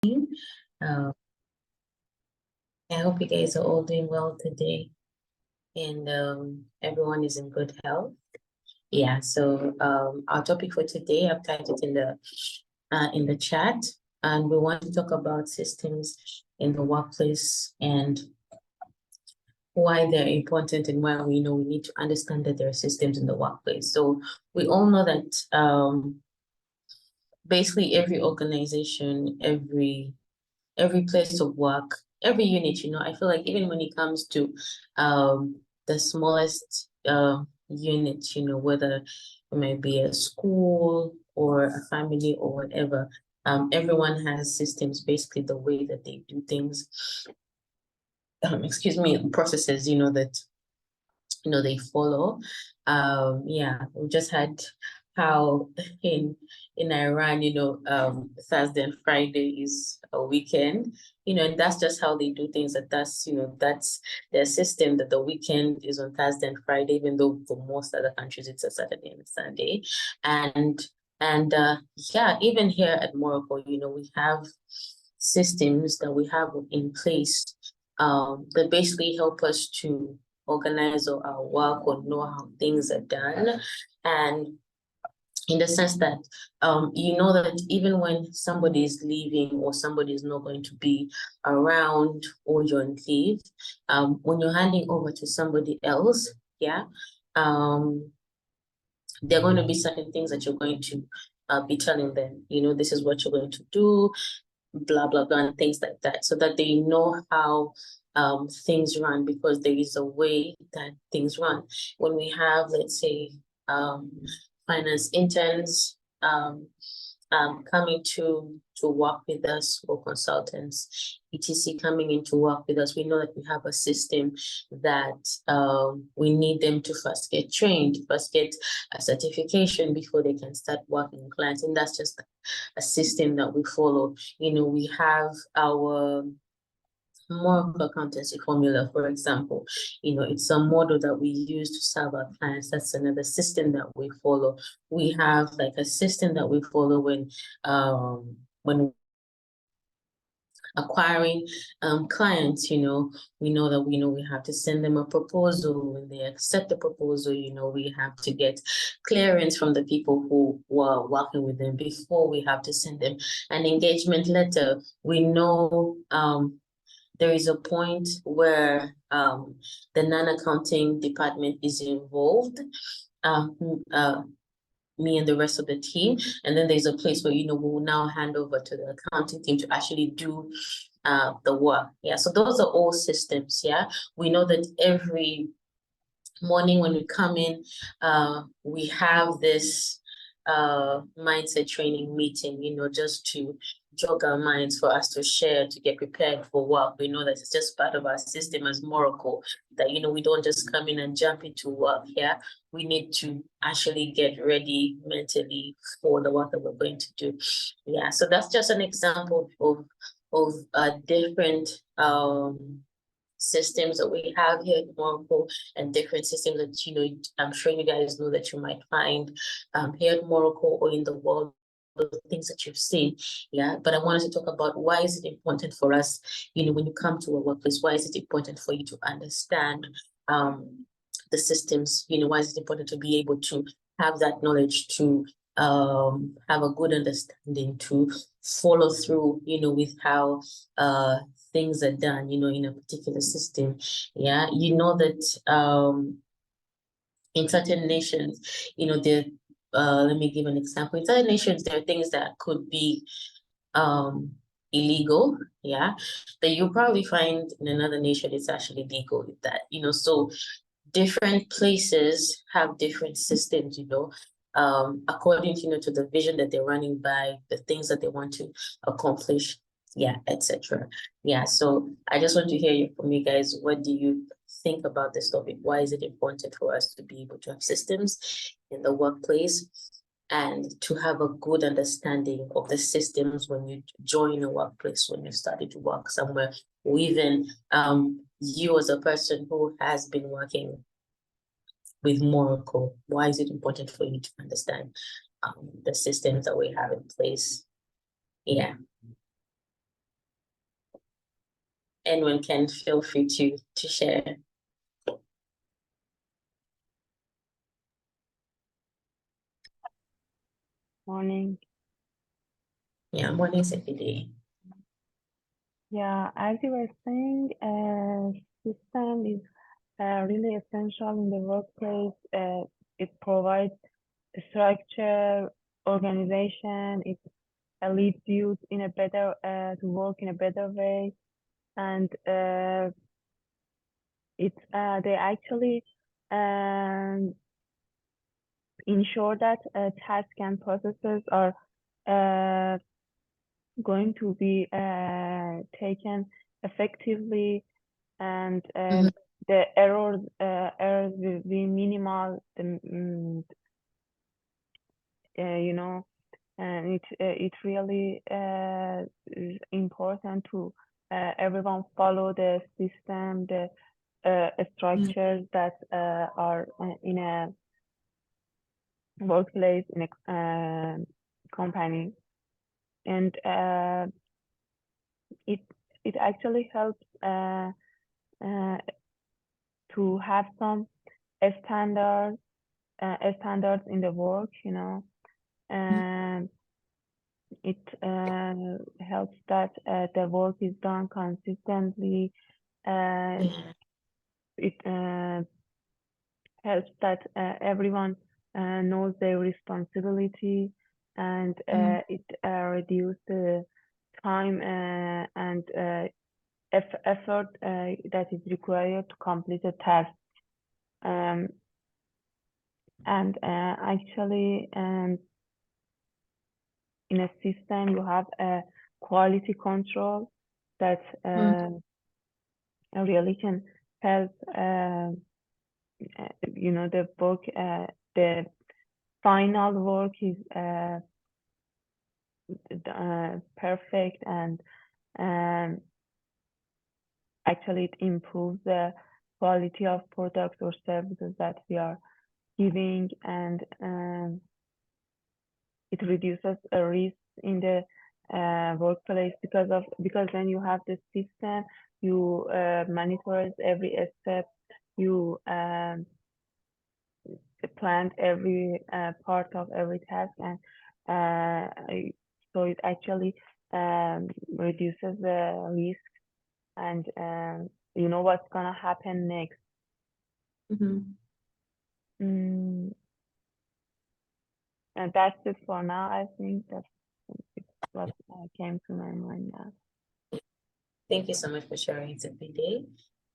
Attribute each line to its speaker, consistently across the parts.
Speaker 1: Uh, I hope you guys are all doing well today, and everyone is in good health. Yeah. So our topic for today, I've typed it in the chat, and we want to talk about systems in the workplace and why they're important and why we need to understand that there are systems in the workplace. So we all know that basically every organization, every place of work, every unit, I feel like even when it comes to the smallest unit, whether it might be a school or a family or whatever, everyone has systems, basically the way that they do things, processes, that they follow. Yeah, we just had how in Iran, Thursday and Friday is a weekend, and that's just how they do things. That's their system, that the weekend is on Thursday and Friday, even though for most other countries it's a Saturday and a Sunday. And yeah, even here at Moracle, we have systems that we have in place that basically help us to organize our work or know how things are done. And in the sense that that even when somebody is leaving or somebody is not going to be around or you're on leave, when you're handing over to somebody else, there are going to be certain things that you're going to be telling them, this is what you're going to do, blah, blah, blah, and things like that, so that they know how things run, because there is a way that things run. When we have, let's say, finance interns coming to work with us, or consultants, etc., coming in to work with us, we know that we have a system that we need them to first get trained, first get a certification before they can start working with clients. And that's just a system that we follow. We have our Moracle accountancy formula, for example. It's a model that we use to serve our clients. That's another system that we follow. We have like a system that we follow when acquiring clients. We know that we have to send them a proposal. When they accept the proposal, we have to get clearance from the people who were working with them before we have to send them an engagement letter. We know there is a point where the non-accounting department is involved, me and the rest of the team. And then there's a place where, we'll now hand over to the accounting team to actually do the work. Yeah, so those are all systems. Yeah, we know that every morning when we come in, we have this mindset training meeting, just to jog our minds, for us to share, to get prepared for work. We know that it's just part of our system as Moracle, that, we don't just come in and jump into work. Yeah, we need to actually get ready mentally for the work that we're going to do. Yeah, so that's just an example of different systems that we have here at Moracle, and different systems that I'm sure you guys know that you might find here at Moracle or in the world, the things that you've seen. Yeah, but I wanted to talk about why is it important for us, when you come to a workplace, why is it important for you to understand the systems? Why is it important to be able to have that knowledge, to have a good understanding, to follow through, with how things are done, in a particular system. Yeah, that in certain nations, there, let me give an example. In certain nations, there are things that could be illegal, yeah, that you'll probably find in another nation it's actually legal with that. So different places have different systems, according to the vision that they're running by, the things that they want to accomplish, yeah, etc. Yeah, so I just want to hear from you guys. What do you think about this topic? Why is it important for us to be able to have systems in the workplace, and to have a good understanding of the systems when you join a workplace, when you started to work somewhere, or even you as a person who has been working with Moracle? Why is it important for you to understand the systems that we have in place? Yeah. anyone can feel free to share.
Speaker 2: Morning.
Speaker 1: Yeah, morning, Sepide.
Speaker 2: Yeah, as you were saying, system is really essential in the workplace. It provides structure, organization. It leads you in a better to work in a better way, and they actually um, ensure that tasks and processes are uh, going to be taken effectively, and the errors will be minimal. You know, and it really is important to everyone follow the system, the structures that are in a workplace, in a company, and it it actually helps to have some standards standards in the work, you know, and it helps that the work is done consistently. It helps that everyone knows their responsibility, and it reduces the time and effort that is required to complete a task. And actually, in a system, you have a quality control that really can help, you know, the work, the final work is perfect, and actually it improves the quality of products or services that we are giving, and it reduces a risk in the workplace because when you have the system, you monitor every step, you plan every part of every task, and so it actually reduces the risk, and you know what's gonna happen next. And that's it for now. I think that's what came to my mind now.
Speaker 1: Thank you so much for sharing, Sepide.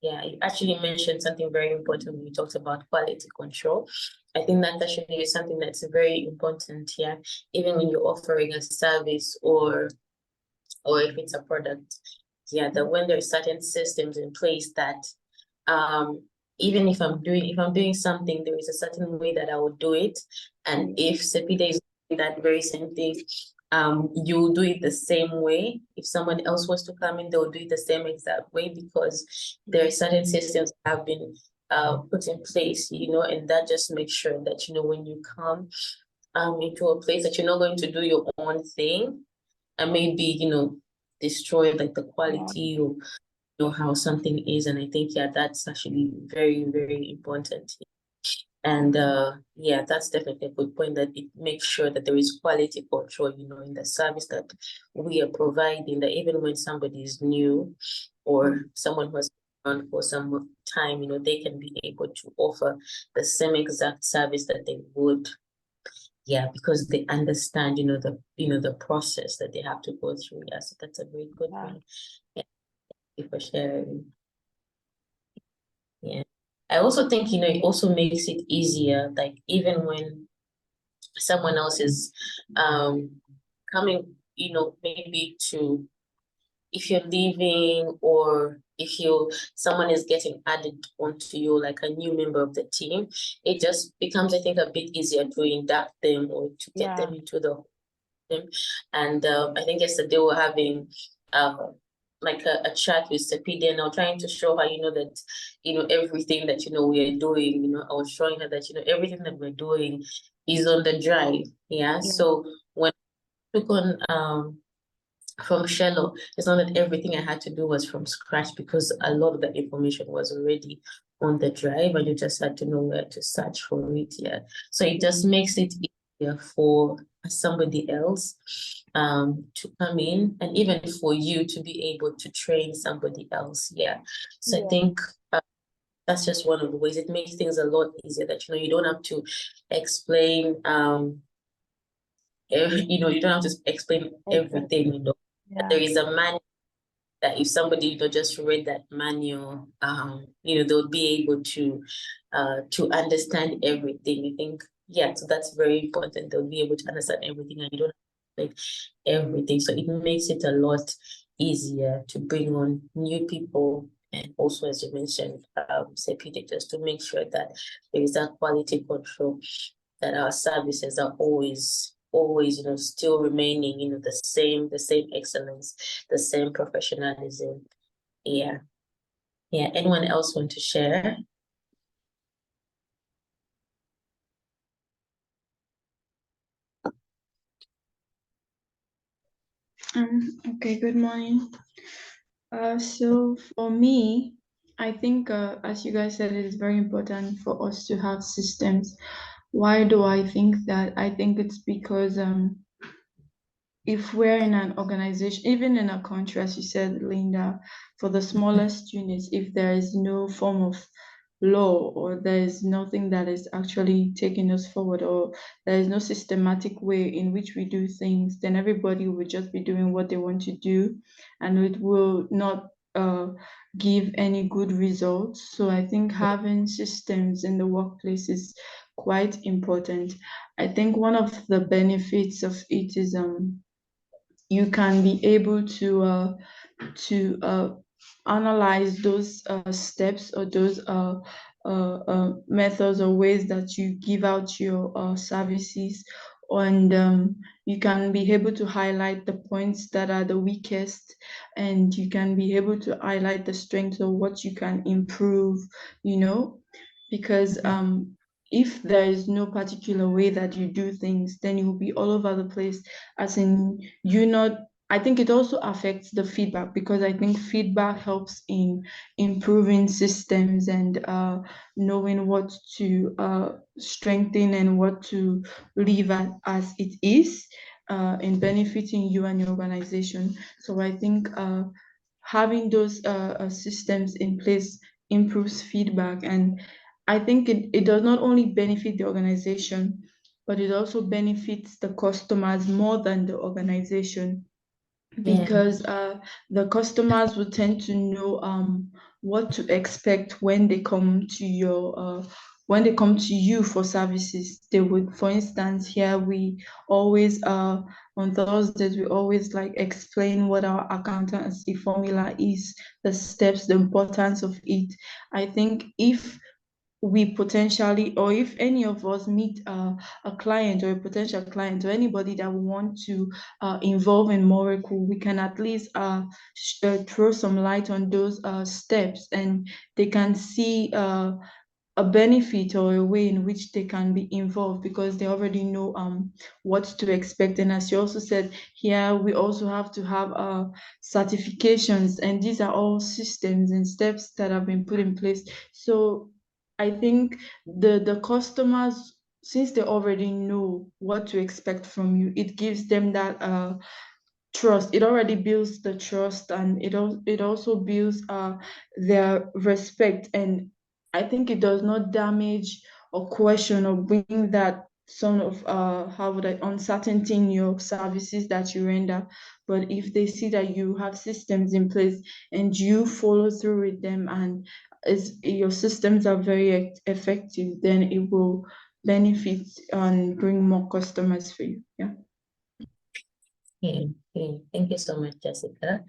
Speaker 1: Yeah, you actually mentioned something very important when you talked about quality control. I think that actually is something that's very important here, even when you're offering a service or if it's a product. Yeah, that when there are certain systems in place that even if I'm doing something, there is a certain way that I would do it. And if Sepide is doing that very same thing, you'll do it the same way. If someone else was to come in, they'll do it the same exact way, because there are certain systems that have been put in place, you know, and that just makes sure that, you know, when you come into a place, that you're not going to do your own thing and maybe, you know, destroy like the quality or know how something is. And I think, yeah, that's actually very, very important. And yeah, that's definitely a good point, that it makes sure that there is quality control, you know, in the service that we are providing, that even when somebody is new or someone who has been on for some time, you know, they can be able to offer the same exact service that they would. Yeah, because they understand, you know, the process that they have to go through. Yeah, so that's a very good one. Yeah, thank you for sharing. Yeah. I also think, you know, it also makes it easier, like even when someone else is coming, you know, maybe to, if you're leaving or if someone is getting added onto you, like a new member of the team, it just becomes, I think, a bit easier to induct them or to get them into the team. And I think yesterday we were having like a chat with Sepide, and I was trying to show her, you know, that, you know, everything that, you know, we're doing, you know, I was showing her that, you know, everything that we're doing is on the drive. Yeah. So when I took on from Shello. It's not that everything I had to do was from scratch, because a lot of the information was already on the drive and you just had to know where to search for it. Yeah. So it just makes it easier for somebody else to come in, and even for you to be able to train somebody else. Yeah. So I think that's just one of the ways. It makes things a lot easier, that you don't have to explain you don't have to explain everything, there is a manual that if somebody just read that manual, they'll be able to understand everything. I think, yeah, so that's very important. They'll be able to understand everything, and you don't have to like everything. So it makes it a lot easier to bring on new people, and also, as you mentioned, Sepide, just to make sure that there is that quality control, that our services are always still remaining the same excellence, the same professionalism. Yeah. Anyone else want to share?
Speaker 3: Okay, good morning. So for me, I think, as you guys said, it is very important for us to have systems. Why do I think that? I think it's because if we're in an organization, even in a country, as you said, Linda, for the smallest units, if there is no form of law, or there is nothing that is actually taking us forward, or there is no systematic way in which we do things, then everybody will just be doing what they want to do, and it will not give any good results. So I think having systems in the workplace is quite important. I think one of the benefits of it is you can be able to analyze those steps, or those methods or ways that you give out your services, and you can be able to highlight the points that are the weakest, and you can be able to highlight the strengths of what you can improve, because if there is no particular way that you do things, then you will be all over the place, as in you not. I think it also affects the feedback, because I think feedback helps in improving systems, and knowing what to strengthen and what to leave as it is, in benefiting you and your organization. So I think having those systems in place improves feedback, and I think it does not only benefit the organization, but it also benefits the customers more than the organization, because the customers will tend to know what to expect when they come to you for services. They would, for instance, here we always on Thursdays we always like explain what our accountancy formula is, the steps, the importance of it. I think if we potentially, or if any of us meet a client or a potential client, or anybody that we want to involve in Moracle, we can at least throw some light on those steps, and they can see a benefit or a way in which they can be involved, because they already know what to expect. And as you also said, here we also have to have certifications, and these are all systems and steps that have been put in place. So I think the customers, since they already know what to expect from you, it gives them that trust. It already builds the trust, and it also builds their respect. And I think it does not damage or question or bring that sort of how would I uncertainty in your services that you render. But if they see that you have systems in place and you follow through with them, and your systems are very effective, then it will benefit and bring more customers for you. Yeah.
Speaker 1: Thank you so much, Jessica.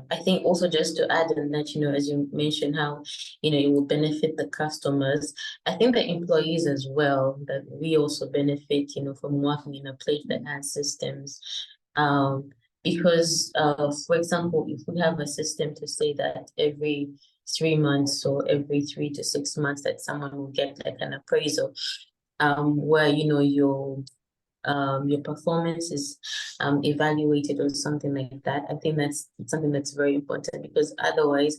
Speaker 1: I think also, just to add on that, as you mentioned how, it will benefit the customers. I think the employees as well, that we also benefit, from working in a place that has systems. Because, for example, if we have a system to say that every 3 months or every 3 to 6 months that someone will get like an appraisal, where, your your performance is evaluated or something like that. I think that's something that's very important, because otherwise,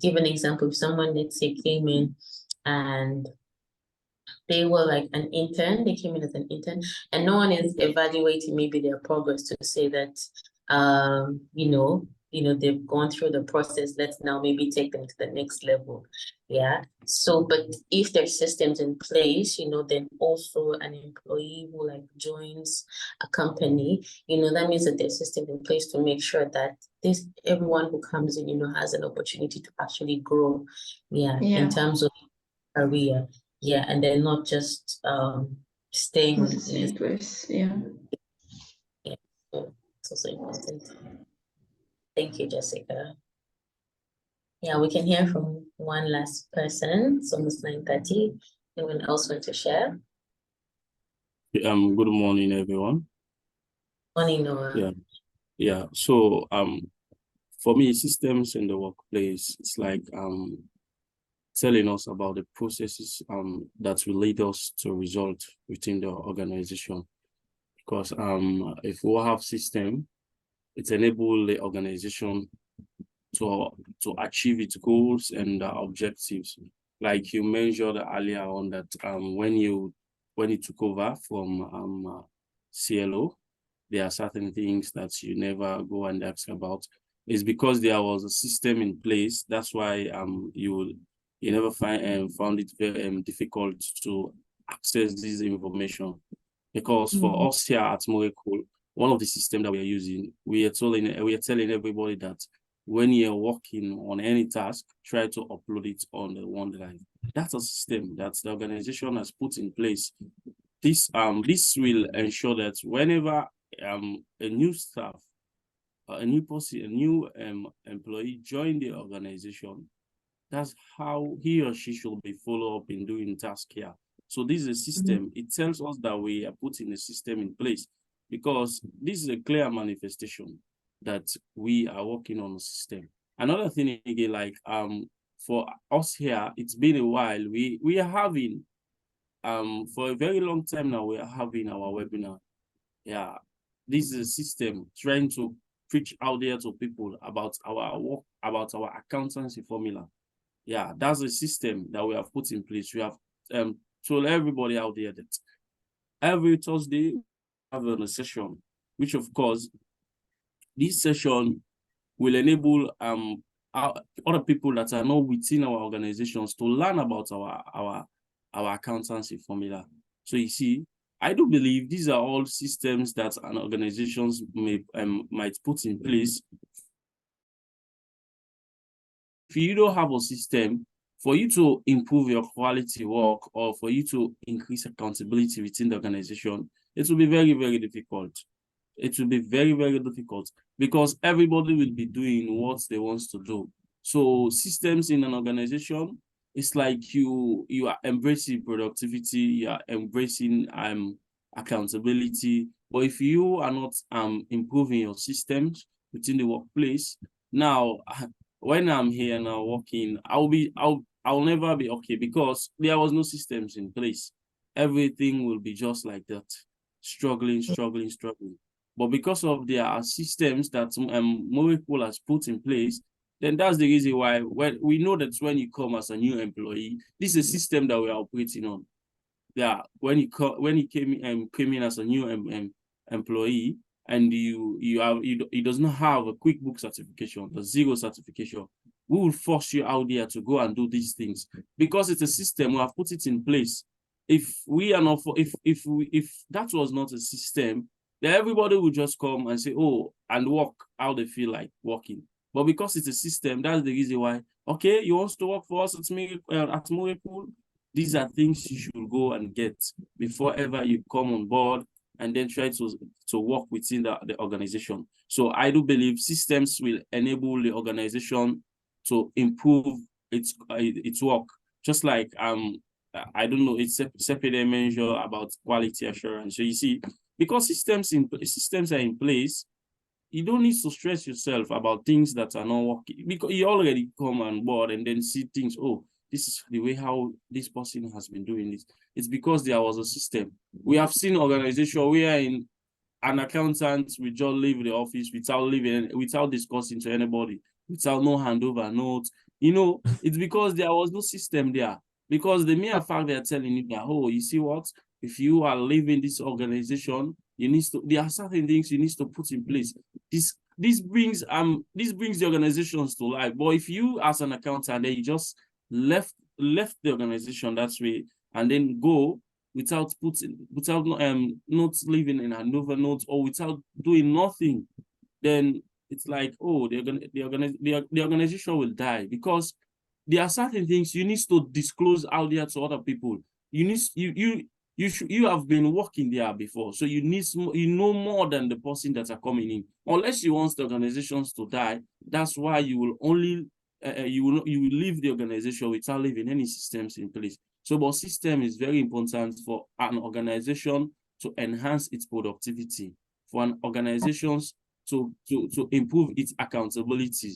Speaker 1: give an example, if someone, let's say, came in and they were like an intern, they came in as an intern, and no one is evaluating maybe their progress to say that, they've gone through the process, let's now maybe take them to the next level. Yeah. So, but if there's systems in place, then also an employee who like joins a company, that means that there's systems in place to make sure that everyone who comes in, has an opportunity to actually grow, in terms of career. Yeah, and then not just staying
Speaker 3: In
Speaker 1: on
Speaker 3: the same place. Yeah.
Speaker 1: yeah. So it's also important. Thank you, Jessica. Yeah, we can hear from one last person. It's almost 9:30. Anyone else want to share?
Speaker 4: Good morning, everyone.
Speaker 1: Morning, Noah.
Speaker 4: Yeah. So, for me, systems in the workplace, it's like telling us about the processes that will lead us to result within the organization. Because if we have system, it enables the organization to achieve its goals and objectives. Like you mentioned earlier on that when you took over from CLO, there are certain things that you never go and ask about. It's because there was a system in place. That's why you never found it very difficult to access this information. Because for us here at Moracle, one of the systems that we are using, we are telling everybody that when you're working on any task, try to upload it on the OneDrive. That's a system that the organization has put in place. This will ensure that whenever a new staff, a new person, a new employee join the organization, that's how he or she should be followed up in doing task here. So this is a system. It tells us that we are putting a system in place, because this is a clear manifestation that we are working on a system. Another thing again, like for us here, it's been a while. We are having for a very long time now, we are having our webinar. Yeah, this is a system trying to preach out there to people about our work, about our accountancy formula. Yeah, that's a system that we have put in place. We have told everybody out there that every Thursday we have a session, which of course, this session will enable other people that are not within our organizations to learn about our accountancy formula. So you see, I do believe these are all systems that an organizations might put in place. If you don't have a system, for you to improve your quality work or for you to increase accountability within the organization, it will be very, very difficult. It will be very, very difficult, because everybody will be doing what they want to do. So systems in an organization, it's like you are embracing productivity, you are embracing accountability. But if you are not improving your systems within the workplace, now when I'm here now working, I'll never be okay, because there was no systems in place. Everything will be just like that, struggling. But because of their systems that Moracle has put in place, then that's the reason why when we know that when you come as a new employee, this is a system that we are operating on. Yeah, when you came in as a new employee, and you does not have a QuickBooks certification, the zero certification, we will force you out there to go and do these things, because it's a system. We have put it in place. If we are not if that was not a system, then everybody would just come and say, oh, and work how they feel like working. But because it's a system, that's the reason why, okay, you want to work for us at Moracle, these are things you should go and get before ever you come on board and then try to work within the organization. So I do believe systems will enable the organization to improve its work. Just like I don't know, it's Sepide mentioned about quality assurance. So you see, because systems are in place, you don't need to stress yourself about things that are not working, because you already come on board and then see things, oh, this is the way how this person has been doing this. It's because there was a system. We have seen organization where in an accountant will just leave the office without discussing to anybody, without no handover notes. It's because there was no system there. Because the mere fact they're telling you that, oh, you see what? If you are leaving this organization, there are certain things you need to put in place. This brings the organizations to life. But if you as an accountant, then you just left the organization that way and then go without not leaving in handover notes or without doing nothing, then it's like, oh, the organization will die, because there are certain things you need to disclose out there to other people. You have been working there before, so you know more than the person that are coming in. Unless you want the organizations to die, that's why you will only you will leave the organization without leaving any systems in place. So, but system is very important for an organization to enhance its productivity, for an organization to improve its accountability,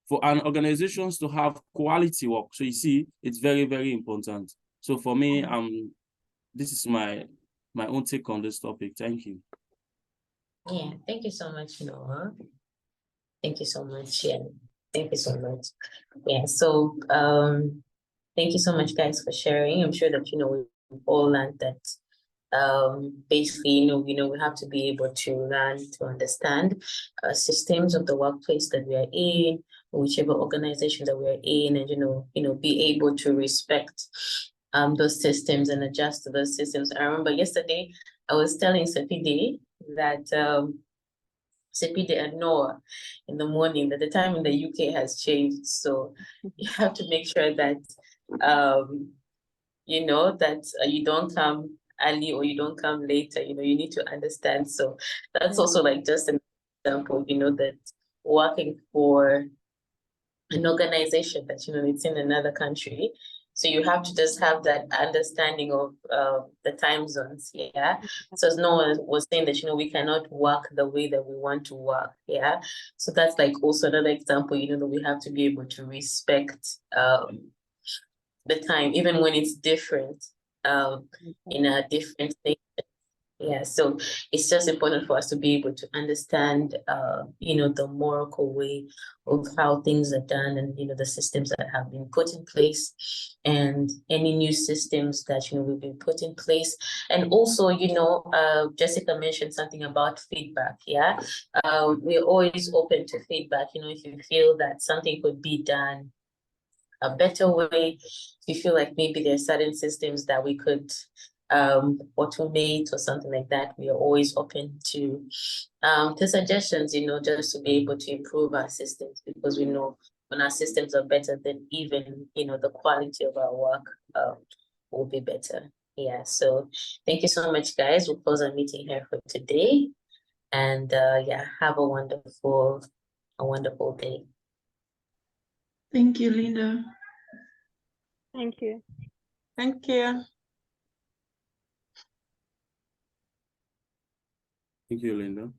Speaker 4: for an organization to have quality work. So you see, it's very, very important. So for me, this is my own take on this topic. Thank you.
Speaker 1: Yeah, thank you so much, Noah. Thank you so much. Yeah, thank you so much. Yeah, so thank you so much, guys, for sharing. I'm sure that we've all learned that basically, we have to be able to learn to understand systems of the workplace that we are in, whichever organization that we're in, and be able to respect those systems and adjust to those systems. I remember yesterday I was telling Sepide that Sepide and Noah in the morning that the time in the UK has changed, so you have to make sure that you don't come early or you don't come later. You need to understand. So that's also like just an example, that working for an organization that it's in another country, so you have to just have that understanding of the time zones. Yeah. So as no one was saying that we cannot work the way that we want to work. Yeah. So that's like also another example, that we have to be able to respect the time, even when it's different, in a different state. Yeah, so it's just important for us to be able to understand, the Moracle way of how things are done, and the systems that have been put in place, and any new systems that will be put in place. And also, Jessica mentioned something about feedback. Yeah, we're always open to feedback. If you feel that something could be done a better way, if you feel like maybe there are certain systems that we could automate or something like that, we are always open to suggestions, just to be able to improve our systems, because we know when our systems are better, then even the quality of our work will be better. Yeah, so thank you so much, guys. We'll close our meeting here for today, and have a wonderful day.
Speaker 3: Thank you, Linda.
Speaker 2: Thank you.
Speaker 5: Thank you.
Speaker 4: Thank you, Linda.